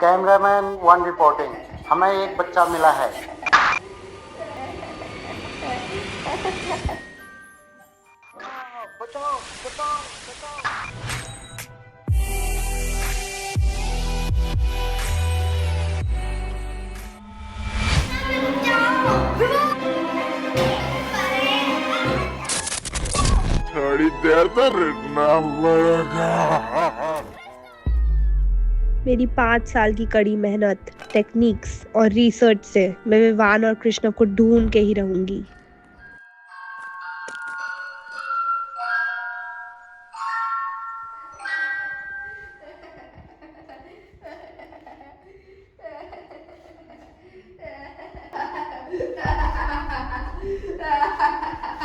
Cameraman one reporting. हमें एक बच्चा मिला है। बचाओ बचाओ बचाओ। थोड़ी देर तो रुकना पड़ेगा। मेरी 5 साल की कड़ी मेहनत, टेक्निक्स और रिसर्च से मैं विवान और कृष्ण को ढूंढ के ही रहूंगी।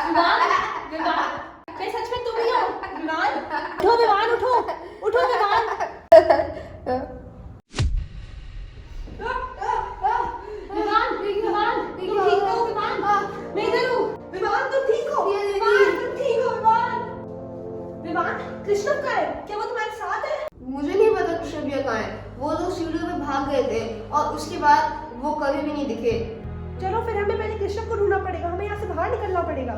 विवान, विवान, क्या सच में तुम ही हो? विवान, उठो विवान, उठो, उठो विवान। विवान, विवान, तुम ठीक हो विवान? मैं इधर हूँ। विवान तुम ठीक हो? विवान तुम ठीक हो विवान? विवान, कृष्ण कहाँ है? क्या वो तुम्हारे साथ है? मुझे नहीं पता कृष्ण भैया कहाँ है। वो लोग सीढ़ियों में भाग गए थे और उसके बाद वो कभी भी नहीं दिखे। चलो फिर हमें पहले कृष्ण को ढूंढना पड़ेगा, हमें यहाँ से बाहर निकलना पड़ेगा।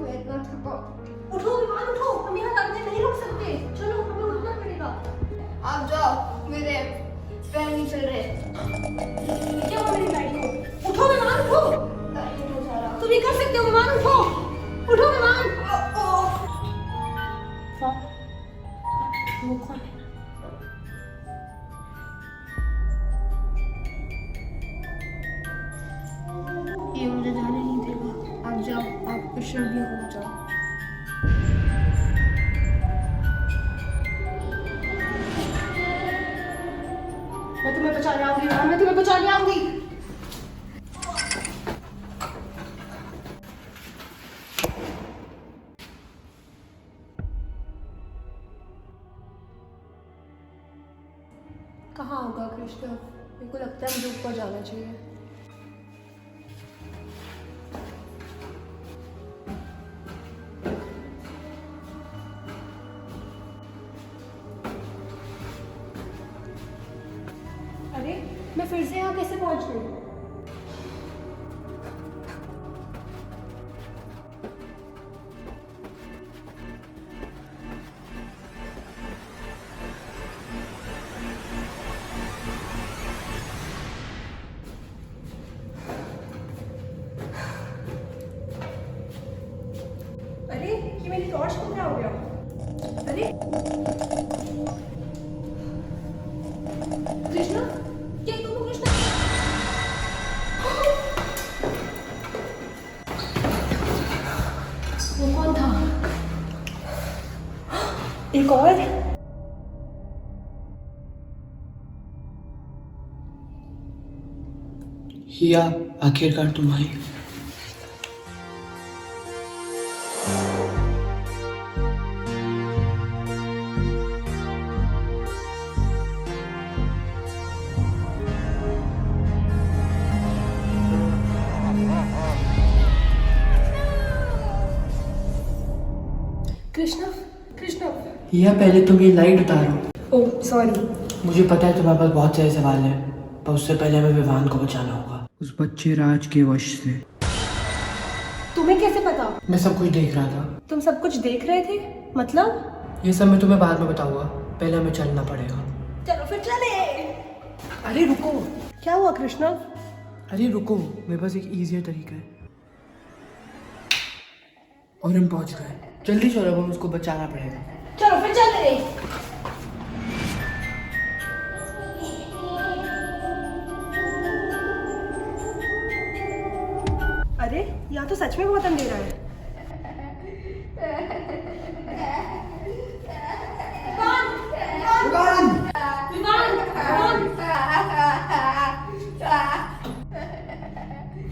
मैं इतना थका। उठो विवान, उठो, हम यहाँ ज्यादा देर नहीं रुक सकते। चलो हमें उठना पड़ेगा। आप जाओ, मेरे पैर नहीं चल रहे। क्या हुआ मेरी गाड़ी को? उठो विमान, उठो। तुम ये कर सकते हो विमान, उठो, उठो विमान। वो कौन है? ये मुझे जाने नहीं देगा। आप जाओ, आप कृष्ण भैया को बचाओ। मैं तुम्हें बचाने आऊंगी विमान, मैं तुम्हें बचाने आऊंगी। कहाँ होगा कृष्ण? मेरे को लगता है मुझे ऊपर जाना चाहिए। अरे मैं फिर से यहाँ कैसे पहुँच गई? अरे ये मेरी टॉर्च को क्या हो गया? अरे कृष्णा, क्या तुम हो कृष्णा? वो कौन था? एक और? हिया, आखिरकार तुम आई। कृष्णा, कृष्णा। हिया, पहले तुम ये लाइट उतारो। Oh sorry. मुझे पता है तुम्हारे पास बहुत सारे सवाल हैं, पर उससे पहले हमें विवान को बचाना होगा उस बच्चे राज के वश से। तुम्हें कैसे पता? मैं सब कुछ देख रहा था। तुम सब कुछ देख रहे थे? मतलब? ये सब मैं तुम्हें बाद में बताऊंगा, पहले हमें चलना पड़ेगा। चलो फिर चले। अरे रुको, क्या हुआ कृष्णा? अरे रुको, मेरे पास एक इजियर तरीका है। और हम पहुंच गए। जल्दी चलो, हमें उसको बचाना पड़ेगा। चलो फिर चले। अरे यहाँ तो सच में बहुत अंधेरा है।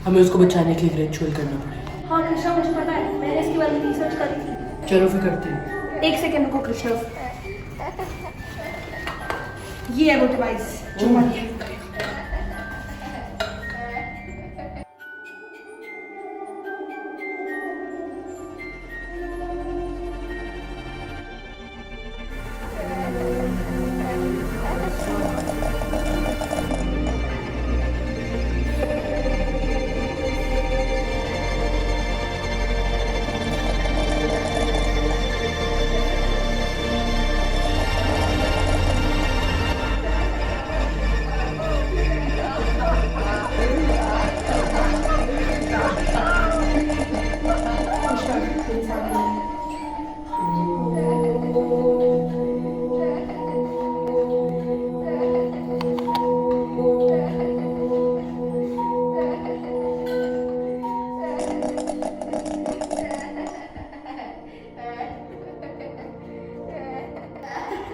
हमें उसको बचाने के लिए रिचुअल करना पड़ेगा। हाँ कृष्णा, मुझे पता है, मैंने इसके बारे में रिसर्च करी थी। चलो फिर करते हैं। एक सेकेंड रुको कृष्णा। ये है वो डिवाइस जो मानिए।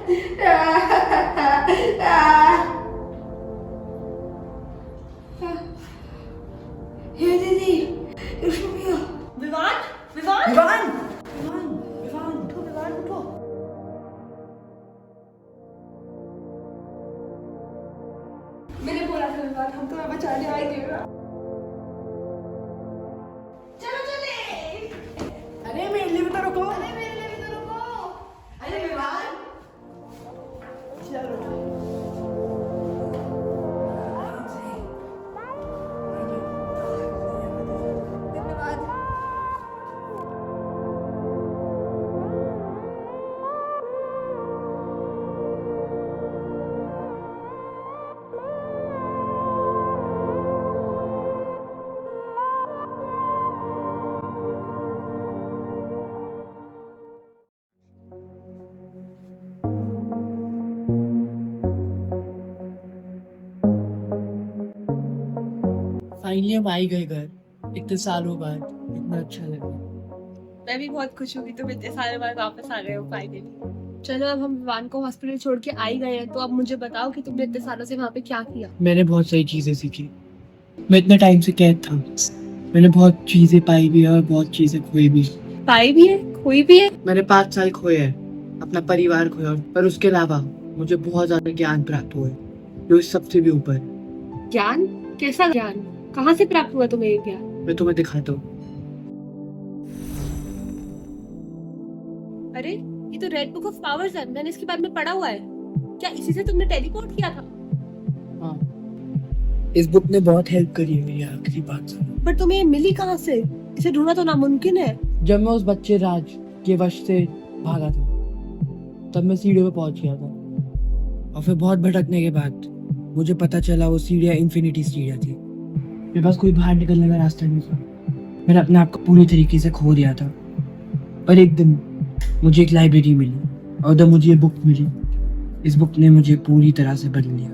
ये दीदी कृष्ण भैया विवान विवान विवान विवान विवान उठो विवान उठो। मैंने बोला था विवान हम तुम्हें बचाने आएंगे। चलो चले। अरे मेरे लिए भी तो रुको। अरे मेरे लिए भी तो रुको। अरे विवान चलो धन्यवाद। फाइनली हम आ ही गए घर इतने सालों बाद। इतना अच्छा लगा। मैं भी बहुत खुश हूँ कि तुम इतने सारे बाद वापस आ गए हो फाइनली। चलो अब हम विवान को हॉस्पिटल छोड़ के आ ही गए हैं, तो अब मुझे बताओ कि तुमने इतने सालों से वहाँ पे क्या किया। मैंने बहुत सारी चीजें सीखी। मैं इतने टाइम से कैद था। मैंने बहुत चीजें पाई भी है और बहुत चीजें खोई भी। पाई भी है, खोई भी है। मैंने 5 साल खोए हैं, अपना परिवार खोया, पर उसके अलावा मुझे बहुत ज्यादा ज्ञान प्राप्त हुए, जो इस सबसे भी ऊपर। ज्ञान? कैसा ज्ञान? कहाँ से प्राप्त हुआ तुम्हें ये ज्ञान? मैं तुम्हें दिखाता हूँ। अरे ये तो रेड बुक ऑफ पावर्स है, मैंने इसके बारे में पढ़ा हुआ है। क्या इसी से तुमने टेलीपोर्ट किया था? हाँ, इस बुक ने बहुत हेल्प करी है मेरी आखिरी 5 साल। पर तुम्हें ये मिली कहाँ से? इसे ढूंढना तो नामुमकिन है। जब मैं उस बच्चे राज के वश से भागा था, तब मैं सीढ़ियों पे पहुंच गया था, और फिर बहुत भटकने के बाद मुझे पता चला वो सीढ़ियाँ इन्फिनिटी सीढ़ियाँ थी। मेरे पास कोई बाहर निकलने का रास्ता नहीं था। मैंने अपने आप को पूरी तरीके से खो दिया था। पर एक दिन मुझे एक लाइब्रेरी मिली, और जब मुझे ये बुक मिली, इस बुक ने मुझे पूरी तरह से बदल दिया।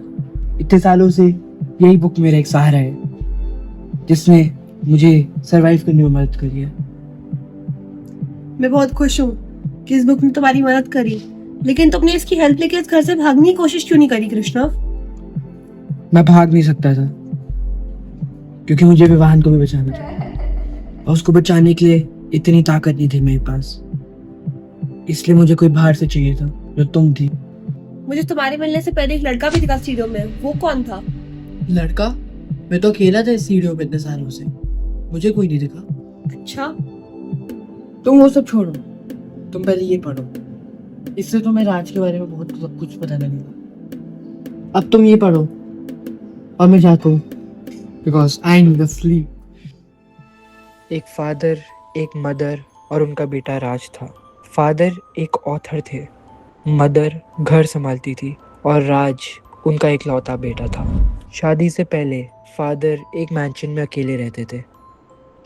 इतने सालों से यही बुक मेरा एक सहारा है, जिसने मुझे सरवाइव करने में मदद करी है। मैं बहुत खुश हूँ कि इस बुक ने तुम्हारी मदद करी, लेकिन तुमने इसकी हेल्प लेके इस घर से भागने की कोशिश क्यों नहीं करी कृष्णा? मैं भाग नहीं सकता था, क्योंकि मुझे विवान को भी बचाना था, और उसको बचाने के लिए इतनी ताकत नहीं थी मेरे पास। इसलिए मुझे कोई बाहर से चाहिए था, जो तुम थी। मुझे तुम्हारे मिलने से पहले एक लड़का भी दिखा सीढ़ियों में। वो कौन था? लड़का? मैं तो अकेला था इस सीढ़ियों पे इतने सालों से, मुझे कोई नहीं दिखा। अच्छा, तुम वो सब छोड़ो, तुम पहले ये पढ़ो। इससे तुम्हें राज के बारे में बहुत सब कुछ पता लगेगा। अब तुम ये पढ़ो, और मैं जाता हूँ, बिकॉज आई नीड स्लीप। एक फादर, एक मदर और उनका बेटा राज था। फादर एक ऑथर थे, मदर घर संभालती थी, और राज उनका इकलौता बेटा था। शादी से पहले फादर एक मैंशन में अकेले रहते थे।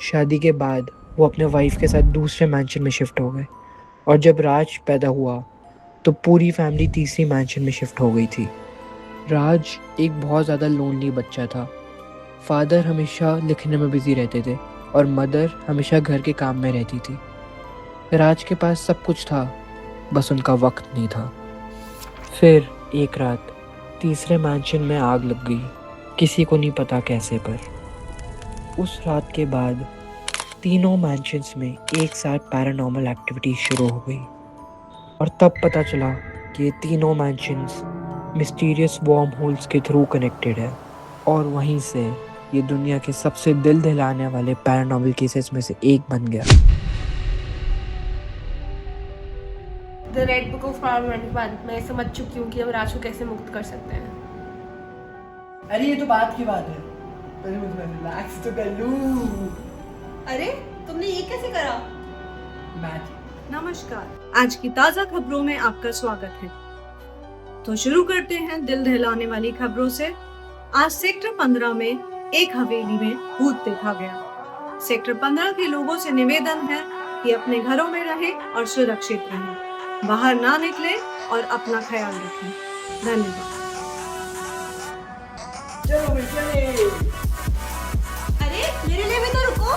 शादी के बाद वो अपने वाइफ के साथ दूसरे मैंशन में शिफ्ट हो गए, और जब राज पैदा हुआ तो पूरी फैमिली तीसरी मैंशन में शिफ्ट हो गई थी। राज एक बहुत ज़्यादा लोनली बच्चा था। फादर हमेशा लिखने में बिजी रहते थे, और मदर हमेशा घर के काम में रहती थी। राज के पास सब कुछ था, बस उनका वक्त नहीं था। फिर एक रात तीसरे मैंशन में आग लग गई, किसी को नहीं पता कैसे, पर उस रात के बाद तीनों मैंशंस में एक साथ पैरानॉर्मल एक्टिविटी शुरू हो गई, और तब पता चला कि ये तीनों मैंशंस मिस्टीरियस वार्म होल्स के थ्रू कनेक्टेड है, और वहीं से ये दुनिया के सबसे दिल दहलाने वाले पैरानॉर्मल केसेस में से एक बन गया। The red book of power 21। मैं समझ चुकी हूँ कि हम राज को कैसे मुक्त कर सकते हैं। अरे ये तो बात की बात है, पहले मुझे रिलैक्स तो कर लूं। अरे तुमने ये कैसे करा? नमस्कार, आज की ताज़ा खबरों में आपका स्वागत है। तो शुरू करते हैं दिल दहलाने वाली खबरों से। आज सेक्टर 15 में एक हवेली में भूत देखा गया। सेक्टर 15 के लोगों से निवेदन है कि अपने घरों में रहें और सुरक्षित रहें, बाहर ना निकलें और अपना ख्याल रखें। धन्यवाद। अरे मेरे लिए भी तो रुको।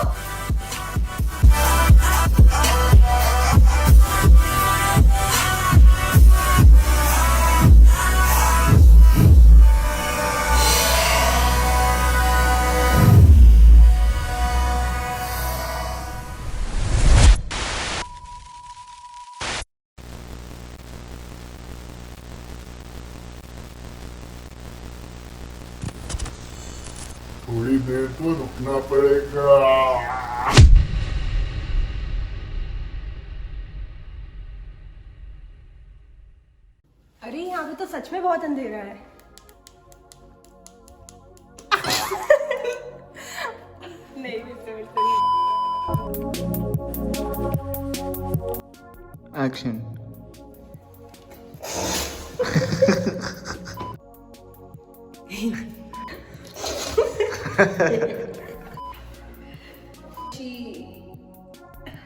थोड़ी देर तो रुकना पड़ेगा। अरे यहाँ पे तो सच में बहुत अंधेरा है। नहीं मिलते एक्शन।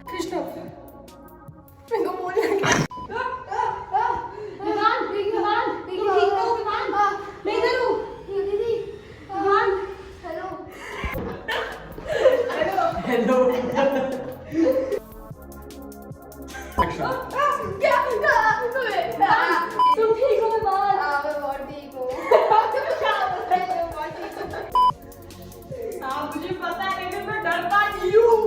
कृष्ण मेरे को बोलना क्या? विवान विवान ठीक हो विवान? मैं इधर हूँ दीदी। विवान हेलो हेलो क्या तुम ठीक हो विवान? हाँ मैं बहुत ठीक हूँ। हाँ मुझे पता है लेकिन मैं डरता नहीं हूँ।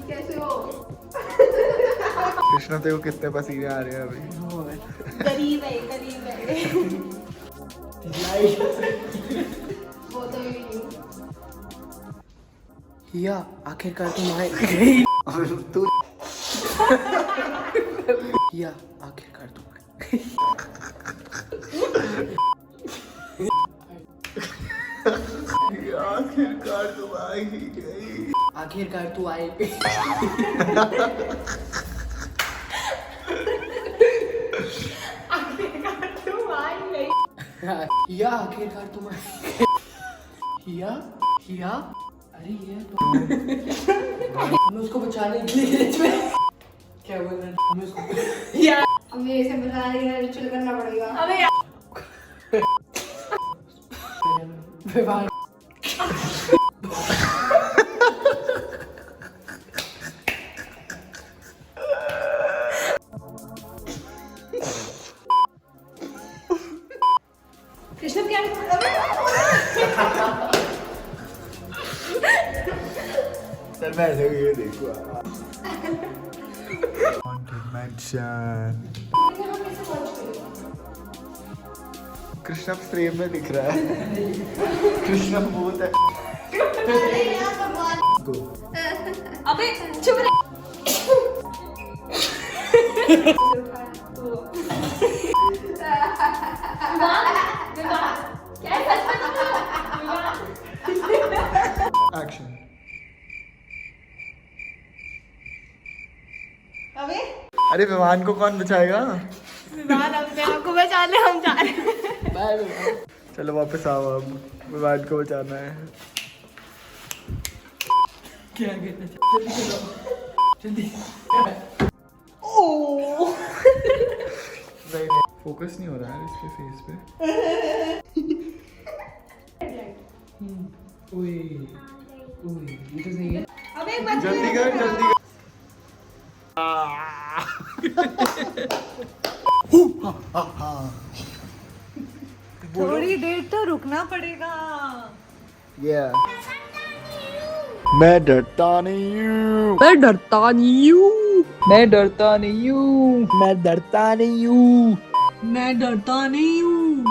कैसे हो? कृष्णा तेरे को कितने पसीने आ रहे हैं अभी? करीब है वो तो मैं भी हूँ। या आखिरकार तुम आए। तू या आखिरकार तुम आए। आखिरकार तुम आ ही गई। आखिरकार तू आए। या आखिरकार तुम आए। या अरे ये तो हमें उसको बचाने के लिए इसमें क्या बोल रहे हैं? हमें उसको यार हमें इसे बचाने के लिए रिचुअल करना पड़ेगा। हमें विवाह कृष्ण क्या चल मैं ऐसे ये देखो। मेंशन कृष्णा फ्रेम में दिख रहा है। कृष्णा भूत है। गो। अबे चुप रह। क्या एक्शन। अबे अरे विमान को कौन बचाएगा? विमान अपने आप को बचाने हम जा रहे हैं। बाय विवाह। चलो वापस आओ, अब विमान को बचाना है। क्या कहते हैं? जल्दी चलो जल्दी। नहीं नहीं फोकस नहीं हो रहा है इसके फेस पे। ओए ओए ये तो सही है। अबे एक बात जल्दी कर जल्दी कर। थोड़ी देर तो रुकना पड़ेगा। मैं डरता नहीं हूँ। मैं डरता नहीं हूँ। मैं डरता नहीं हूँ। मैं डरता नहीं हूँ। मैं डरता नहीं हूँ।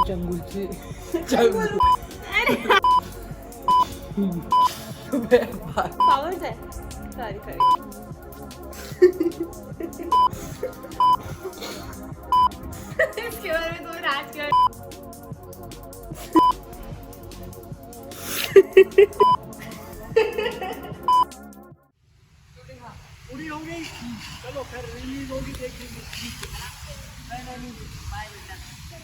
चंगुल से चंगुल। पावर्स है सारी इसके बारे में तुम राज कर। पूरी हो गई। चलो फिर रिलीज होगी देख लीजिए। नहीं बाय बेटा।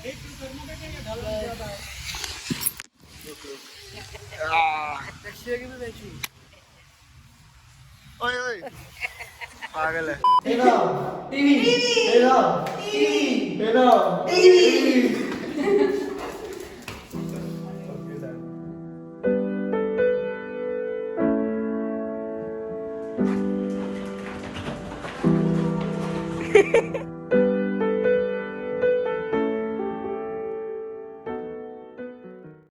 एक तो करना बेटा ये ढल जाता है। रशिया की भी बैठी। ओए ओए पागल है। TV TV TV TV TV